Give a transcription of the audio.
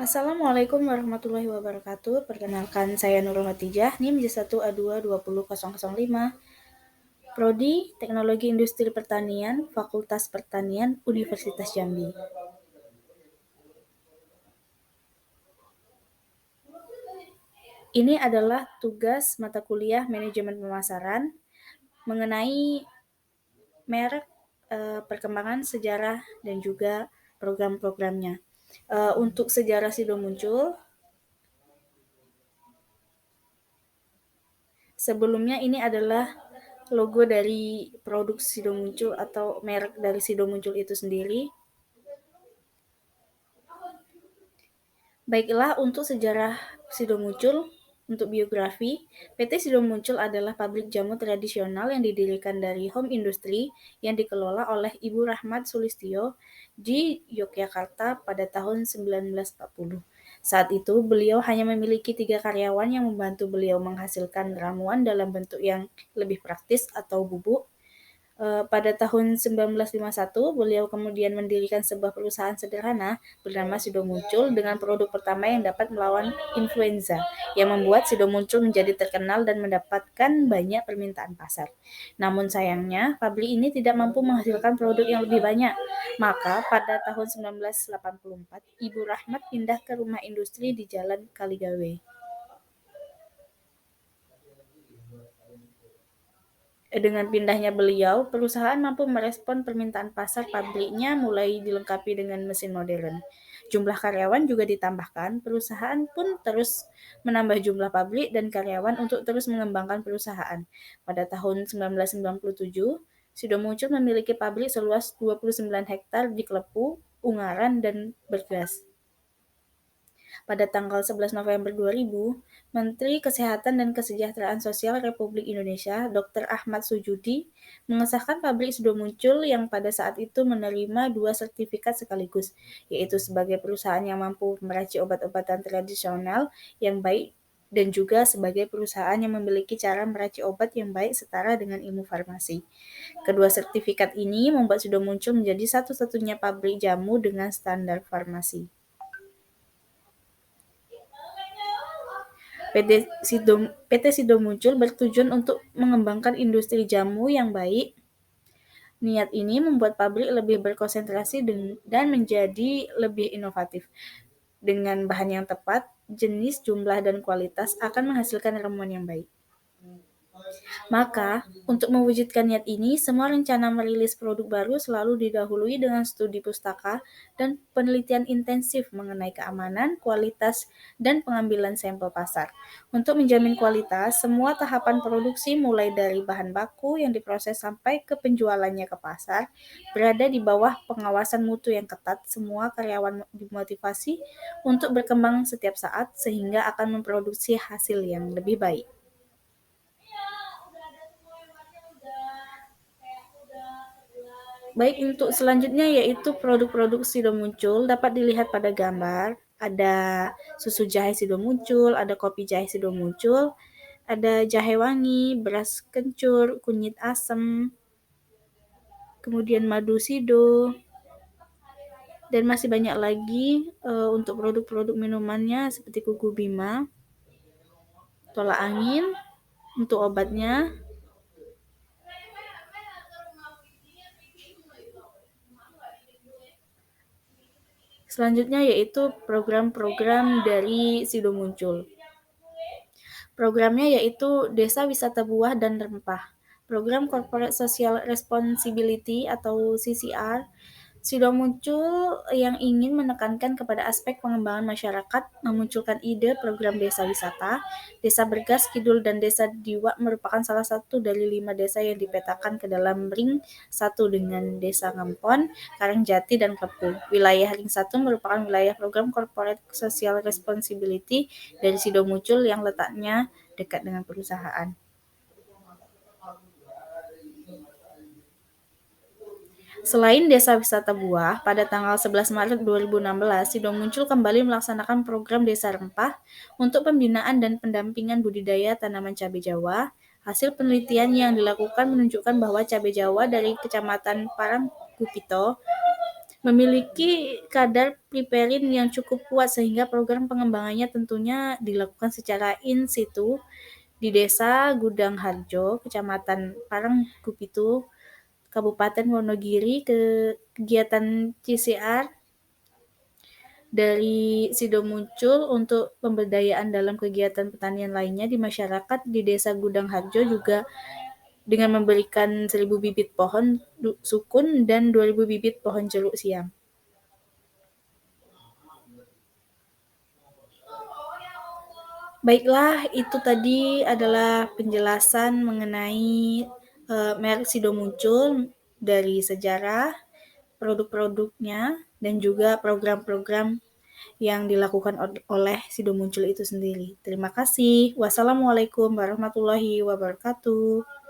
Assalamualaikum warahmatullahi wabarakatuh. Perkenalkan saya Nurul Hatijah, NIM J1A2 20005, Prodi Teknologi Industri Pertanian, Fakultas Pertanian, Universitas Jambi. Ini adalah tugas mata kuliah Manajemen Pemasaran mengenai merek, perkembangan sejarah dan juga program-programnya. Untuk sejarah Sido Muncul, sebelumnya ini adalah logo dari produk Sido Muncul atau merek dari Sido Muncul itu sendiri. Baiklah, untuk sejarah Sido Muncul, untuk biografi, PT Sido Muncul adalah pabrik jamu tradisional yang didirikan dari home industry yang dikelola oleh Ibu Rahmat Sulistyo di Yogyakarta pada tahun 1940. Saat itu, beliau hanya memiliki 3 karyawan yang membantu beliau menghasilkan ramuan dalam bentuk yang lebih praktis atau bubuk. Pada tahun 1951, beliau kemudian mendirikan sebuah perusahaan sederhana bernama Sido Muncul dengan produk pertama yang dapat melawan influenza, yang membuat Sido Muncul menjadi terkenal dan mendapatkan banyak permintaan pasar. Namun sayangnya, pabrik ini tidak mampu menghasilkan produk yang lebih banyak. Maka pada tahun 1984, Ibu Rahmat pindah ke rumah industri di Jalan Kaligawe. Dengan pindahnya beliau, perusahaan mampu merespon permintaan pasar pabriknya mulai dilengkapi dengan mesin modern. Jumlah karyawan juga ditambahkan, perusahaan pun terus menambah jumlah pabrik dan karyawan untuk terus mengembangkan perusahaan. Pada tahun 1997, Sido Muncul memiliki pabrik seluas 29 hektar di Klepu, Ungaran, dan Bergas. Pada tanggal 11 November 2000, Menteri Kesehatan dan Kesejahteraan Sosial Republik Indonesia, Dr. Ahmad Sujudi, mengesahkan pabrik Sido Muncul yang pada saat itu menerima 2 sertifikat sekaligus, yaitu sebagai perusahaan yang mampu meracik obat-obatan tradisional yang baik dan juga sebagai perusahaan yang memiliki cara meracik obat yang baik setara dengan ilmu farmasi. Kedua sertifikat ini membuat Sido Muncul menjadi satu-satunya pabrik jamu dengan standar farmasi. PT Sido Muncul bertujuan untuk mengembangkan industri jamu yang baik. Niat ini membuat pabrik lebih berkonsentrasi dan menjadi lebih inovatif. Dengan bahan yang tepat, jenis, jumlah, dan kualitas akan menghasilkan ramuan yang baik. Maka, untuk mewujudkan niat ini, semua rencana merilis produk baru selalu didahului dengan studi pustaka dan penelitian intensif mengenai keamanan, kualitas, dan pengambilan sampel pasar. Untuk menjamin kualitas, semua tahapan produksi mulai dari bahan baku yang diproses sampai ke penjualannya ke pasar berada di bawah pengawasan mutu yang ketat. Semua karyawan dimotivasi untuk berkembang setiap saat sehingga akan memproduksi hasil yang lebih baik. Baik, untuk selanjutnya yaitu produk-produk Sido Muncul dapat dilihat pada gambar. Ada susu jahe Sido Muncul, ada kopi jahe Sido Muncul, ada jahe wangi, beras kencur, kunyit asem, kemudian madu Sido, dan masih banyak lagi untuk produk-produk minumannya seperti Kuku Bima, tolak angin, untuk obatnya. Selanjutnya yaitu program-program dari Sido Muncul. Programnya yaitu Desa Wisata Buah dan Rempah, Program Corporate Social Responsibility atau CCR. Sido Muncul yang ingin menekankan kepada aspek pengembangan masyarakat, memunculkan ide program desa wisata. Desa Bergas Kidul dan Desa Diwa merupakan salah satu dari 5 desa yang dipetakan ke dalam Ring 1 dengan Desa Ngempon, Karangjati, dan Klepu. Wilayah Ring 1 merupakan wilayah program Corporate Social Responsibility dari Sido Muncul yang letaknya dekat dengan perusahaan. Selain Desa Wisata Buah, pada tanggal 11 Maret 2016, Sido Muncul kembali melaksanakan program Desa Rempah untuk pembinaan dan pendampingan budidaya tanaman cabai Jawa. Hasil penelitian yang dilakukan menunjukkan bahwa cabai Jawa dari Kecamatan Parangkupito memiliki kadar piperin yang cukup kuat sehingga program pengembangannya tentunya dilakukan secara in situ di Desa Gudang Harjo, Kecamatan Parangkupitu, Kabupaten Wonogiri. Kegiatan CCR dari Sido muncul untuk pemberdayaan dalam kegiatan pertanian lainnya di masyarakat di Desa Gudang Harjo juga dengan memberikan 1.000 bibit pohon sukun dan 2.000 bibit pohon jeruk siam. Baiklah, itu tadi adalah penjelasan mengenai merek Sido muncul dari sejarah, produk-produknya, dan juga program-program yang dilakukan oleh Sido muncul itu sendiri. Terima kasih. Wassalamualaikum warahmatullahi wabarakatuh.